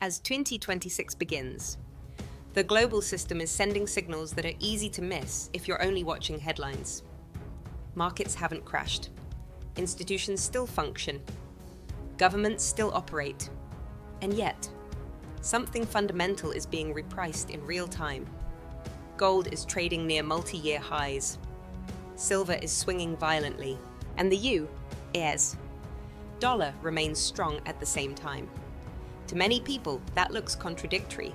As 2026 begins, the global system is sending signals that are easy to miss if you're only watching headlines. Markets haven't crashed. Institutions still function. Governments still operate. And yet, something fundamental is being repriced in real time. Gold is trading near multi-year highs. Silver is swinging violently. And the U.S. dollar remains strong at the same time. To many people, that looks contradictory.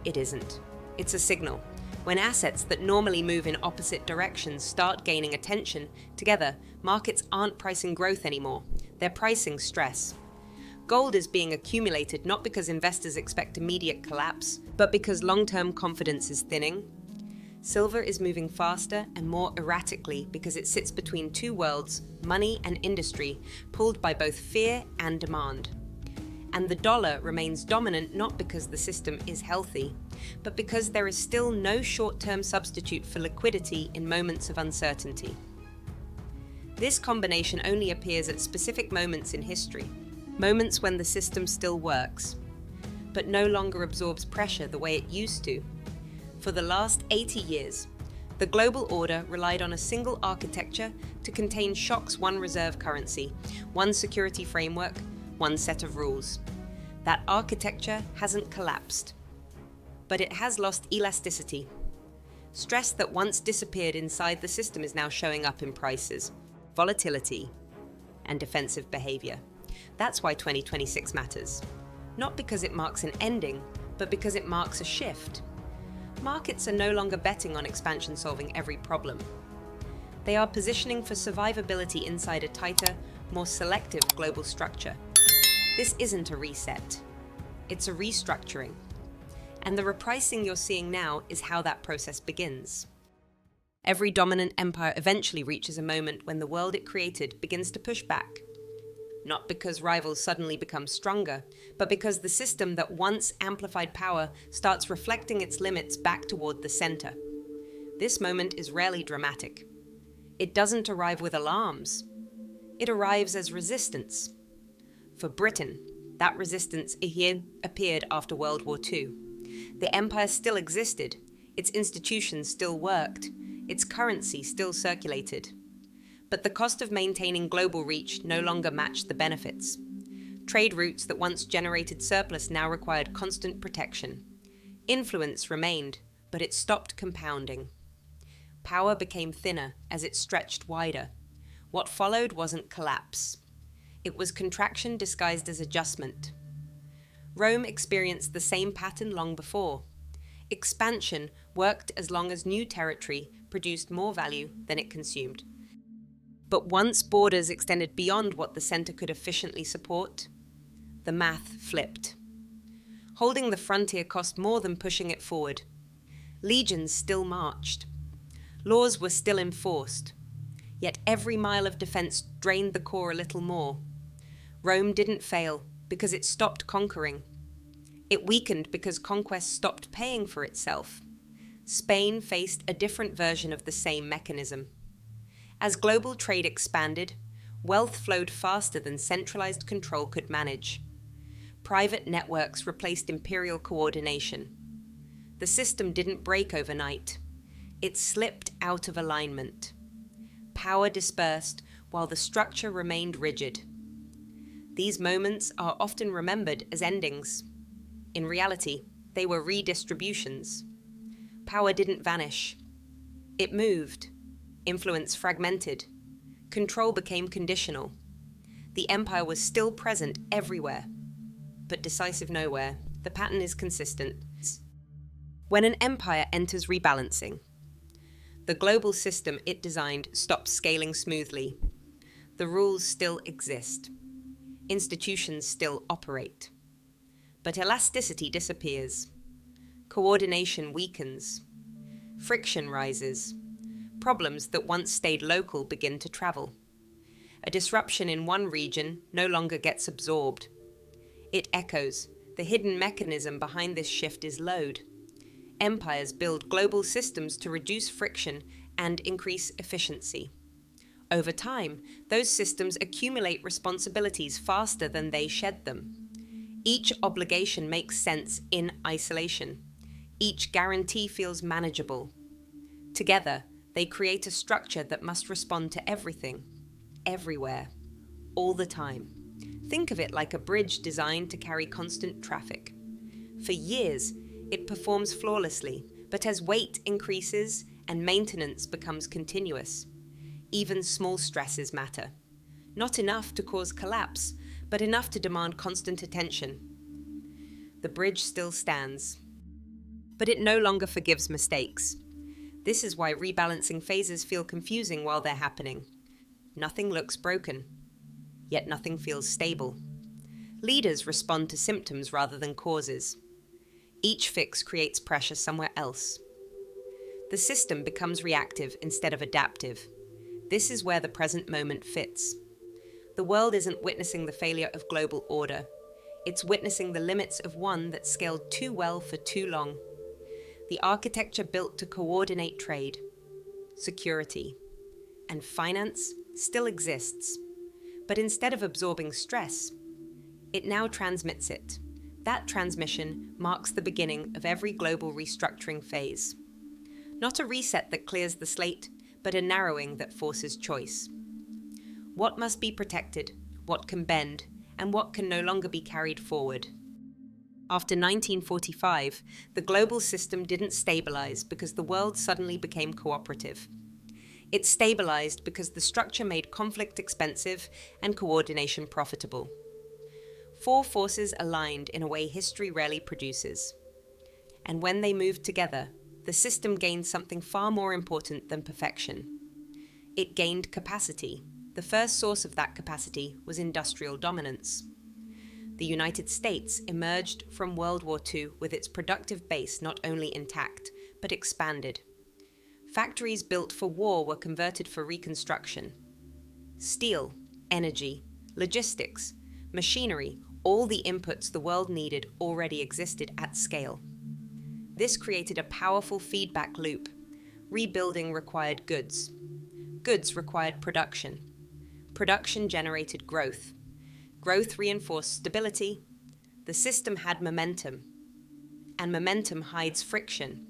It isn't. It's a signal. When assets that normally move in opposite directions start gaining attention, together, markets aren't pricing growth anymore. They're pricing stress. Gold is being accumulated not because investors expect immediate collapse, but because long-term confidence is thinning. Silver is moving faster and more erratically because it sits between two worlds, money and industry, pulled by both fear and demand. And the dollar remains dominant not because the system is healthy, but because there is still no short-term substitute for liquidity in moments of uncertainty. This combination only appears at specific moments in history, moments when the system still works, but no longer absorbs pressure the way it used to. For the last 80 years, the global order relied on a single architecture to contain shocks: one reserve currency, one security framework, one set of rules. That architecture hasn't collapsed, but it has lost elasticity. Stress that once disappeared inside the system is now showing up in prices, volatility, and defensive behavior. That's why 2026 matters. Not because it marks an ending, but because it marks a shift. Markets are no longer betting on expansion solving every problem. They are positioning for survivability inside a tighter, more selective global structure. This isn't a reset. It's a restructuring. And the repricing you're seeing now is how that process begins. Every dominant empire eventually reaches a moment when the world it created begins to push back. Not because rivals suddenly become stronger, but because the system that once amplified power starts reflecting its limits back toward the center. This moment is rarely dramatic. It doesn't arrive with alarms. It arrives as resistance. For Britain, that resistance appeared after World War II. The empire still existed, its institutions still worked, its currency still circulated. But the cost of maintaining global reach no longer matched the benefits. Trade routes that once generated surplus now required constant protection. Influence remained, but it stopped compounding. Power became thinner as it stretched wider. What followed wasn't collapse. It was contraction disguised as adjustment. Rome experienced the same pattern long before. Expansion worked as long as new territory produced more value than it consumed. But once borders extended beyond what the center could efficiently support, the math flipped. Holding the frontier cost more than pushing it forward. Legions still marched. Laws were still enforced. Yet every mile of defense drained the core a little more. Rome didn't fail because it stopped conquering. It weakened because conquest stopped paying for itself. Spain faced a different version of the same mechanism. As global trade expanded, wealth flowed faster than centralized control could manage. Private networks replaced imperial coordination. The system didn't break overnight. It slipped out of alignment. Power dispersed while the structure remained rigid. These moments are often remembered as endings. In reality, they were redistributions. Power didn't vanish. It moved. Influence fragmented. Control became conditional. The empire was still present everywhere, but decisive nowhere. The pattern is consistent. When an empire enters rebalancing, the global system it designed stops scaling smoothly. The rules still exist. Institutions still operate. But elasticity disappears. Coordination weakens. Friction rises. Problems that once stayed local begin to travel. A disruption in one region no longer gets absorbed. It echoes. The hidden mechanism behind this shift is load. Empires build global systems to reduce friction and increase efficiency. Over time, those systems accumulate responsibilities faster than they shed them. Each obligation makes sense in isolation. Each guarantee feels manageable. Together, they create a structure that must respond to everything, everywhere, all the time. Think of it like a bridge designed to carry constant traffic. For years, it performs flawlessly, but as weight increases and maintenance becomes continuous, even small stresses matter. Not enough to cause collapse, but enough to demand constant attention. The bridge still stands, but it no longer forgives mistakes. This is why rebalancing phases feel confusing while they're happening. Nothing looks broken, yet nothing feels stable. Leaders respond to symptoms rather than causes. Each fix creates pressure somewhere else. The system becomes reactive instead of adaptive. This is where the present moment fits. The world isn't witnessing the failure of global order. It's witnessing the limits of one that scaled too well for too long. The architecture built to coordinate trade, security, and finance still exists. But instead of absorbing stress, it now transmits it. That transmission marks the beginning of every global restructuring phase. Not a reset that clears the slate, but a narrowing that forces choice. What must be protected, what can bend, and what can no longer be carried forward. After 1945, the global system didn't stabilize because the world suddenly became cooperative. It stabilized because the structure made conflict expensive and coordination profitable. Four forces aligned in a way history rarely produces. And when they moved together, the system gained something far more important than perfection. It gained capacity. The first source of that capacity was industrial dominance. The United States emerged from World War II with its productive base not only intact, but expanded. Factories built for war were converted for reconstruction. Steel, energy, logistics, machinery, all the inputs the world needed already existed at scale. This created a powerful feedback loop. Rebuilding required goods. Goods required production. Production generated growth. Growth reinforced stability. The system had momentum. And momentum hides friction.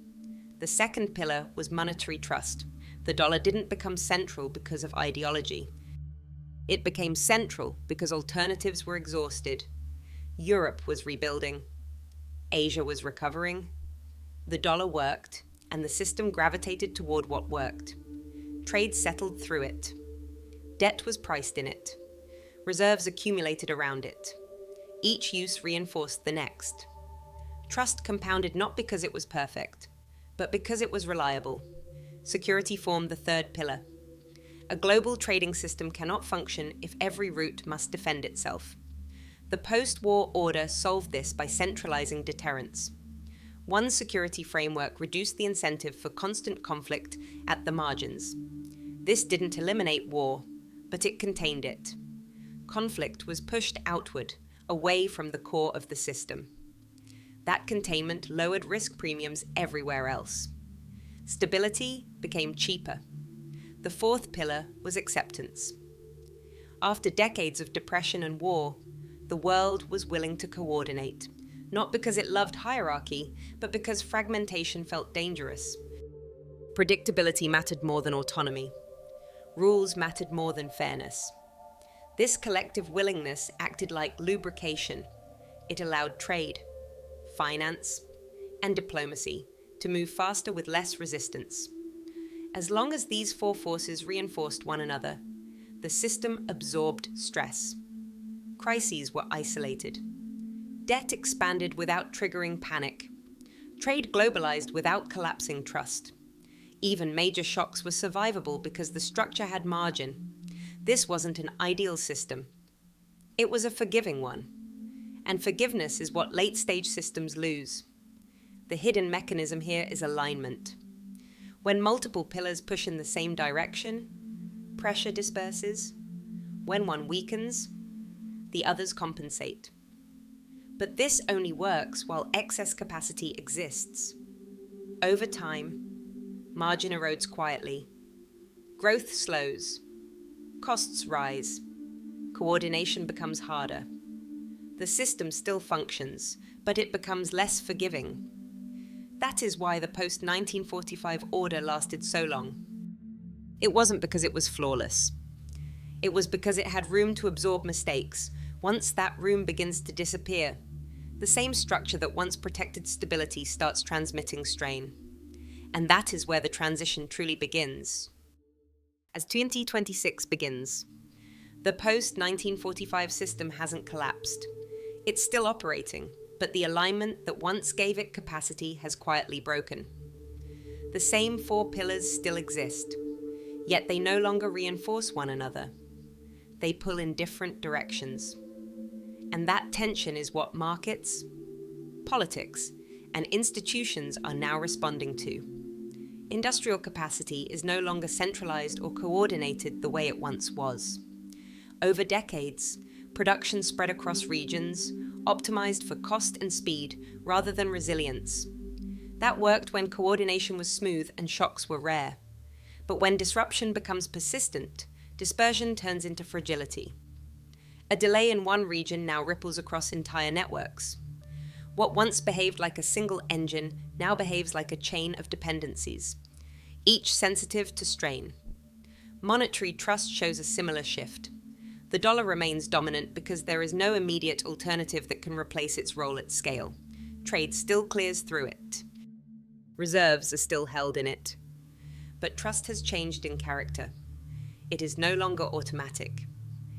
The second pillar was monetary trust. The dollar didn't become central because of ideology. It became central because alternatives were exhausted. Europe was rebuilding. Asia was recovering. The dollar worked, and the system gravitated toward what worked. Trade settled through it. Debt was priced in it. Reserves accumulated around it. Each use reinforced the next. Trust compounded not because it was perfect, but because it was reliable. Security formed the third pillar. A global trading system cannot function if every route must defend itself. The post-war order solved this by centralizing deterrence. One security framework reduced the incentive for constant conflict at the margins. This didn't eliminate war, but it contained it. Conflict was pushed outward, away from the core of the system. That containment lowered risk premiums everywhere else. Stability became cheaper. The fourth pillar was acceptance. After decades of depression and war, the world was willing to coordinate, not because it loved hierarchy, but because fragmentation felt dangerous. Predictability mattered more than autonomy. Rules mattered more than fairness. This collective willingness acted like lubrication. It allowed trade, finance, and diplomacy to move faster with less resistance. As long as these four forces reinforced one another, the system absorbed stress. Crises were isolated. Debt expanded without triggering panic. Trade globalized without collapsing trust. Even major shocks were survivable because the structure had margin. This wasn't an ideal system. It was a forgiving one. And forgiveness is what late-stage systems lose. The hidden mechanism here is alignment. When multiple pillars push in the same direction, pressure disperses. When one weakens, the others compensate. But this only works while excess capacity exists. Over time, margin erodes quietly. Growth slows. Costs rise. Coordination becomes harder. The system still functions, but it becomes less forgiving. That is why the post-1945 order lasted so long. It wasn't because it was flawless. It was because it had room to absorb mistakes. Once that room begins to disappear, the same structure that once protected stability starts transmitting strain. And that is where the transition truly begins. As 2026 begins, the post-1945 system hasn't collapsed. It's still operating, but the alignment that once gave it capacity has quietly broken. The same four pillars still exist, yet they no longer reinforce one another. They pull in different directions. And that tension is what markets, politics, and institutions are now responding to. Industrial capacity is no longer centralized or coordinated the way it once was. Over decades, production spread across regions, optimized for cost and speed rather than resilience. That worked when coordination was smooth and shocks were rare. But when disruption becomes persistent, dispersion turns into fragility. A delay in one region now ripples across entire networks. What once behaved like a single engine now behaves like a chain of dependencies, each sensitive to strain. Monetary trust shows a similar shift. The dollar remains dominant because there is no immediate alternative that can replace its role at scale. Trade still clears through it. Reserves are still held in it. But trust has changed in character. It is no longer automatic.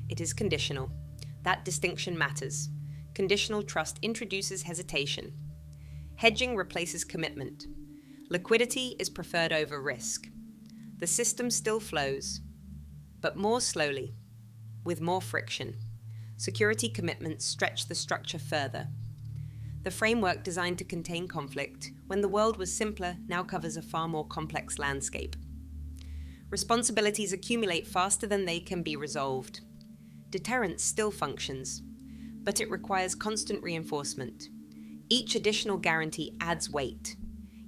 It is conditional. That distinction matters. Conditional trust introduces hesitation. Hedging replaces commitment. Liquidity is preferred over risk. The system still flows, but more slowly, with more friction. Security commitments stretch the structure further. The framework designed to contain conflict, when the world was simpler, now covers a far more complex landscape. Responsibilities accumulate faster than they can be resolved. Deterrence still functions, but it requires constant reinforcement. Each additional guarantee adds weight.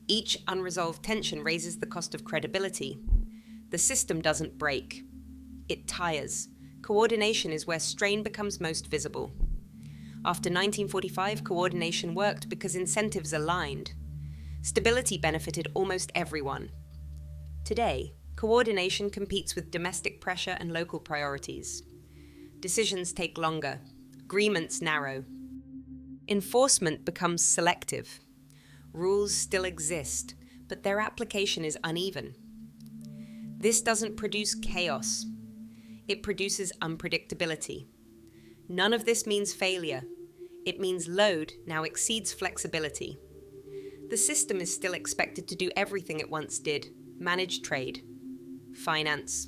Each unresolved tension raises the cost of credibility. The system doesn't break. It tires. Coordination is where strain becomes most visible. After 1945, coordination worked because incentives aligned. Stability benefited almost everyone. Today, coordination competes with domestic pressure and local priorities. Decisions take longer. Agreements narrow. Enforcement becomes selective. Rules still exist, but their application is uneven. This doesn't produce chaos. It produces unpredictability. None of this means failure. It means load now exceeds flexibility. The system is still expected to do everything it once did: manage trade, finance,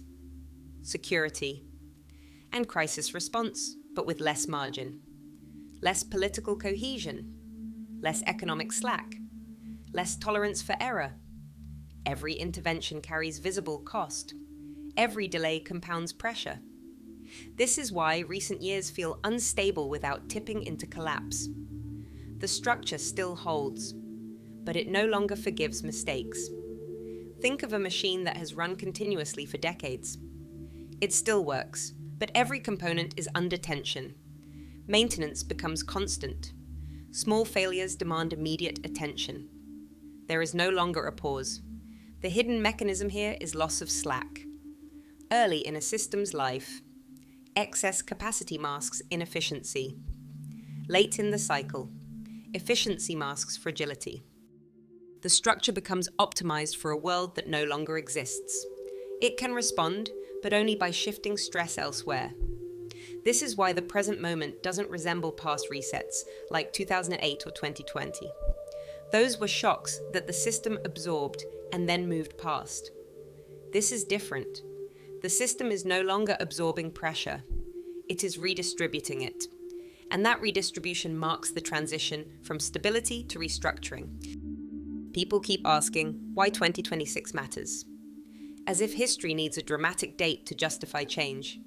security, and crisis response, but with less margin, less political cohesion, less economic slack, less tolerance for error. Every intervention carries visible cost. Every delay compounds pressure. This is why recent years feel unstable without tipping into collapse. The structure still holds, but it no longer forgives mistakes. Think of a machine that has run continuously for decades. It still works, but every component is under tension. Maintenance becomes constant. Small failures demand immediate attention. There is no longer a pause. The hidden mechanism here is loss of slack. Early in a system's life, excess capacity masks inefficiency. Late in the cycle, efficiency masks fragility. The structure becomes optimized for a world that no longer exists. It can respond, but only by shifting stress elsewhere. This is why the present moment doesn't resemble past resets like 2008 or 2020. Those were shocks that the system absorbed and then moved past. This is different. The system is no longer absorbing pressure. It is redistributing it. And that redistribution marks the transition from stability to restructuring. People keep asking why 2026 matters, as if history needs a dramatic date to justify change.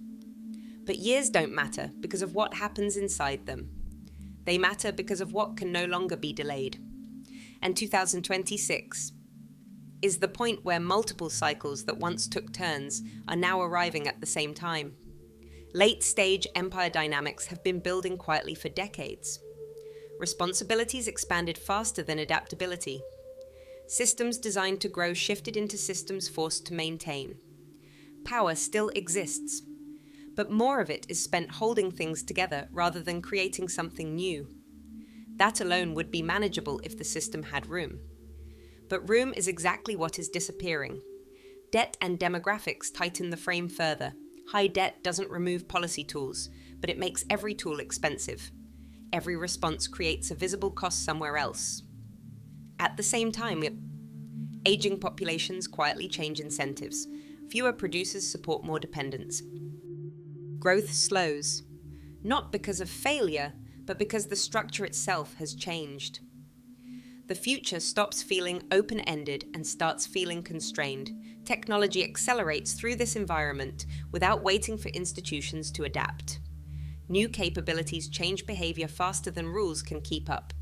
But years don't matter because of what happens inside them. They matter because of what can no longer be delayed. And 2026 is the point where multiple cycles that once took turns are now arriving at the same time. Late-stage empire dynamics have been building quietly for decades. Responsibilities expanded faster than adaptability. Systems designed to grow shifted into systems forced to maintain. Power still exists, but more of it is spent holding things together rather than creating something new. That alone would be manageable if the system had room. But room is exactly what is disappearing. Debt and demographics tighten the frame further. High debt doesn't remove policy tools, but it makes every tool expensive. Every response creates a visible cost somewhere else. At the same time, aging populations quietly change incentives. Fewer producers support more dependents. Growth slows, not because of failure, but because the structure itself has changed. The future stops feeling open-ended and starts feeling constrained. Technology accelerates through this environment without waiting for institutions to adapt. New capabilities change behavior faster than rules can keep up.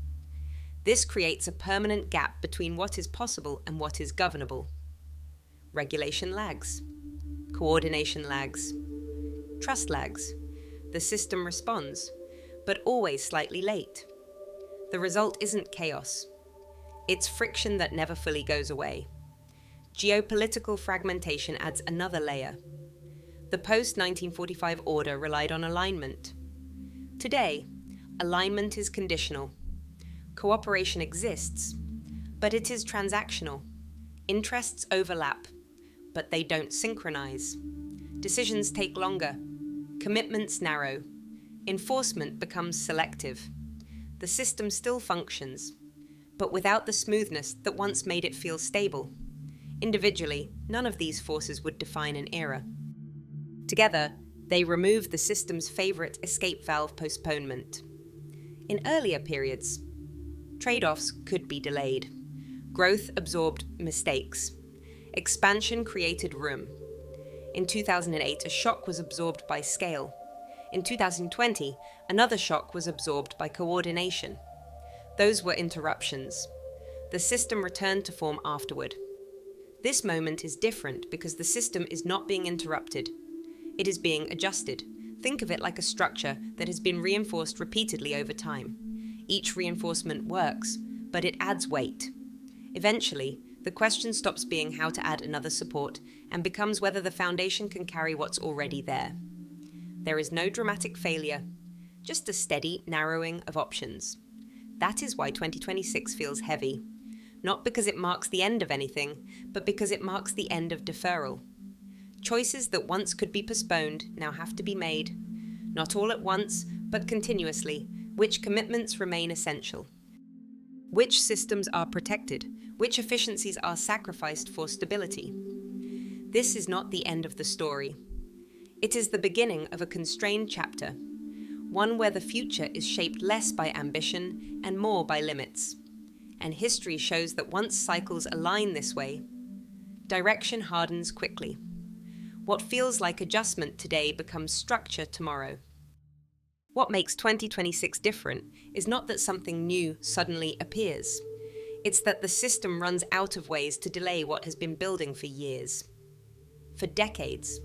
This creates a permanent gap between what is possible and what is governable. Regulation lags. Coordination lags. Trust lags. The system responds, but always slightly late. The result isn't chaos. It's friction that never fully goes away. Geopolitical fragmentation adds another layer. The post-1945 order relied on alignment. Today, alignment is conditional. Cooperation exists, but it is transactional. Interests overlap, but they don't synchronize. Decisions take longer. Commitments narrow. Enforcement becomes selective. The system still functions, but without the smoothness that once made it feel stable. Individually, none of these forces would define an era. Together, they remove the system's favorite escape valve: postponement. In earlier periods, trade-offs could be delayed. Growth absorbed mistakes. Expansion created room. In 2008, a shock was absorbed by scale. In 2020, another shock was absorbed by coordination. Those were interruptions. The system returned to form afterward. This moment is different because the system is not being interrupted. It is being adjusted. Think of it like a structure that has been reinforced repeatedly over time. Each reinforcement works, but it adds weight. Eventually, the question stops being how to add another support and becomes whether the foundation can carry what's already there. There is no dramatic failure, just a steady narrowing of options. That is why 2026 feels heavy. Not because it marks the end of anything, but because it marks the end of deferral. Choices that once could be postponed now have to be made. Not all at once, but continuously. Which commitments remain essential? Which systems are protected? Which efficiencies are sacrificed for stability? This is not the end of the story. It is the beginning of a constrained chapter, one where the future is shaped less by ambition and more by limits. And history shows that once cycles align this way, direction hardens quickly. What feels like adjustment today becomes structure tomorrow. What makes 2026 different is not that something new suddenly appears. It's that the system runs out of ways to delay what has been building for years. For decades,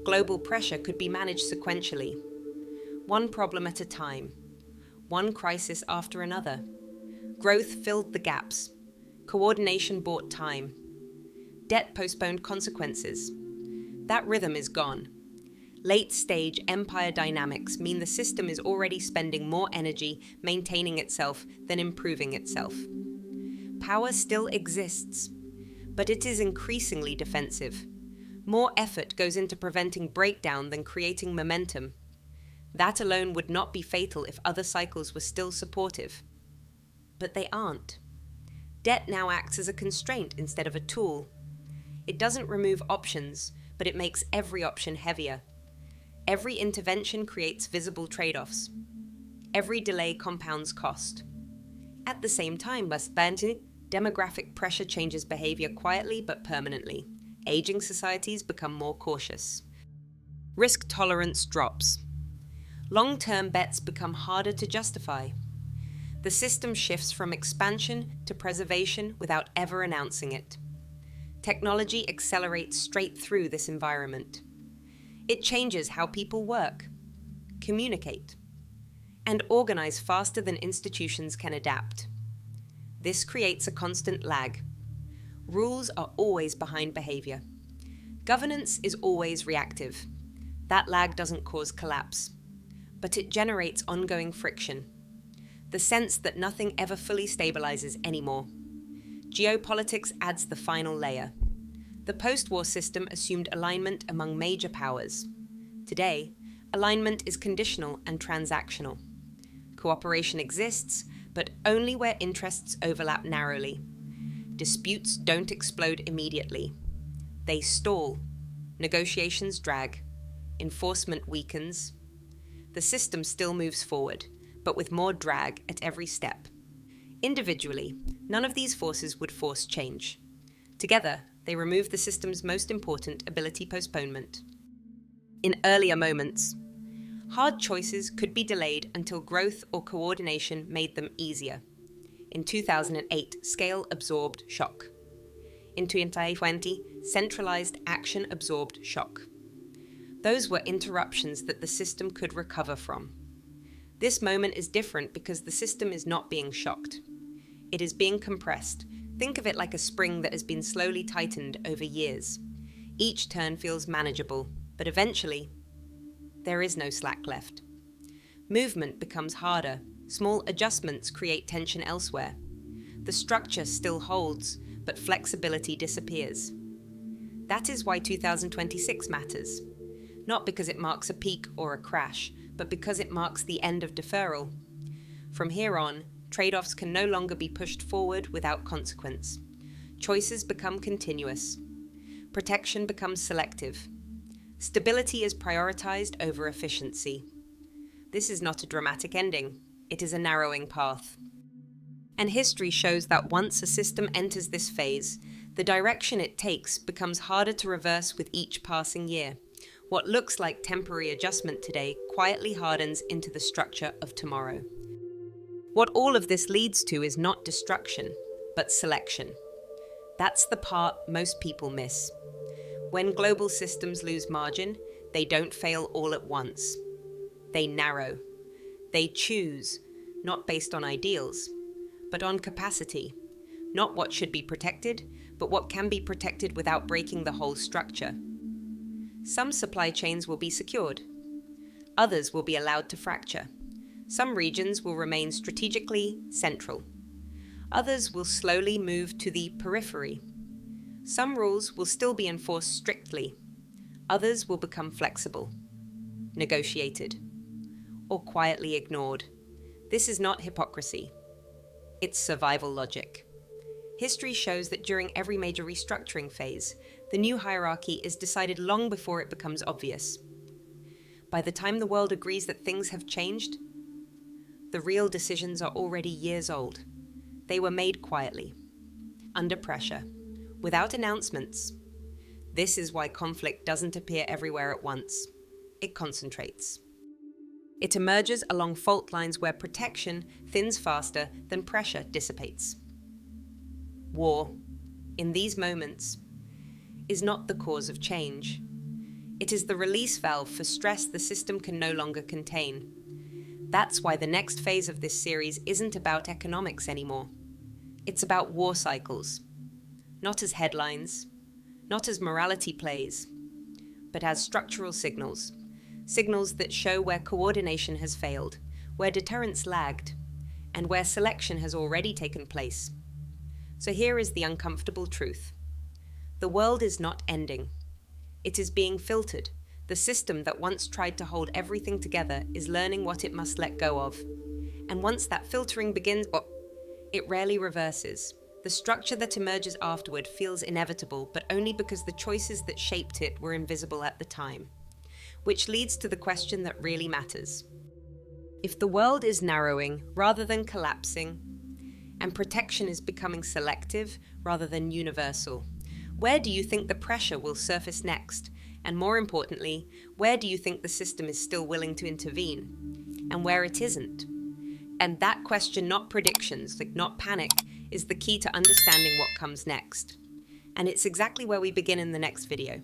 global pressure could be managed sequentially, one problem at a time, one crisis after another. Growth filled the gaps. Coordination bought time. Debt postponed consequences. That rhythm is gone. Late-stage empire dynamics mean the system is already spending more energy maintaining itself than improving itself. Power still exists, but it is increasingly defensive. More effort goes into preventing breakdown than creating momentum. That alone would not be fatal if other cycles were still supportive. But they aren't. Debt now acts as a constraint instead of a tool. It doesn't remove options, but it makes every option heavier. Every intervention creates visible trade-offs. Every delay compounds cost. At the same time, demographic pressure changes behavior quietly but permanently. Aging societies become more cautious. Risk tolerance drops. Long-term bets become harder to justify. The system shifts from expansion to preservation without ever announcing it. Technology accelerates straight through this environment. It changes how people work, communicate, and organize faster than institutions can adapt. This creates a constant lag. Rules are always behind behavior. Governance is always reactive. That lag doesn't cause collapse, but it generates ongoing friction. The sense that nothing ever fully stabilizes anymore. Geopolitics adds the final layer. The post-war system assumed alignment among major powers. Today, alignment is conditional and transactional. Cooperation exists, but only where interests overlap narrowly. Disputes don't explode immediately. They stall. Negotiations drag. Enforcement weakens. The system still moves forward, but with more drag at every step. Individually, none of these forces would force change. Together, they remove the system's most important ability: postponement. In earlier moments, hard choices could be delayed until growth or coordination made them easier. In 2008, scale absorbed shock. In 2020, centralized action absorbed shock. Those were interruptions that the system could recover from. This moment is different because the system is not being shocked. It is being compressed. Think of it like a spring that has been slowly tightened over years. Each turn feels manageable, but eventually, there is no slack left. Movement becomes harder. Small adjustments create tension elsewhere. The structure still holds, but flexibility disappears. That is why 2026 matters. Not because it marks a peak or a crash, but because it marks the end of deferral. From here on, trade-offs can no longer be pushed forward without consequence. Choices become continuous. Protection becomes selective. Stability is prioritized over efficiency. This is not a dramatic ending. It is a narrowing path. And history shows that once a system enters this phase, the direction it takes becomes harder to reverse with each passing year. What looks like temporary adjustment today quietly hardens into the structure of tomorrow. What all of this leads to is not destruction, but selection. That's the part most people miss. When global systems lose margin, they don't fail all at once. They narrow. They choose, not based on ideals, but on capacity. Not what should be protected, but what can be protected without breaking the whole structure. Some supply chains will be secured. Others will be allowed to fracture. Some regions will remain strategically central. Others will slowly move to the periphery. Some rules will still be enforced strictly. Others will become flexible, negotiated, or quietly ignored. This is not hypocrisy. It's survival logic. History shows that during every major restructuring phase, the new hierarchy is decided long before it becomes obvious. By the time the world agrees that things have changed, the real decisions are already years old. They were made quietly, under pressure, without announcements. This is why conflict doesn't appear everywhere at once. It concentrates. It emerges along fault lines where protection thins faster than pressure dissipates. War, in these moments, is not the cause of change. It is the release valve for stress the system can no longer contain. That's why the next phase of this series isn't about economics anymore. It's about war cycles. Not as headlines, not as morality plays, but as structural signals. Signals that show where coordination has failed, where deterrence lagged, and where selection has already taken place. So here is the uncomfortable truth. The world is not ending. It is being filtered. The system that once tried to hold everything together is learning what it must let go of. And once that filtering begins, it rarely reverses. The structure that emerges afterward feels inevitable, but only because the choices that shaped it were invisible at the time. Which leads to the question that really matters. If the world is narrowing rather than collapsing, and protection is becoming selective rather than universal, where do you think the pressure will surface next? And more importantly, where do you think the system is still willing to intervene? And where it isn't? And that question, not predictions, not panic, is the key to understanding what comes next. And it's exactly where we begin in the next video.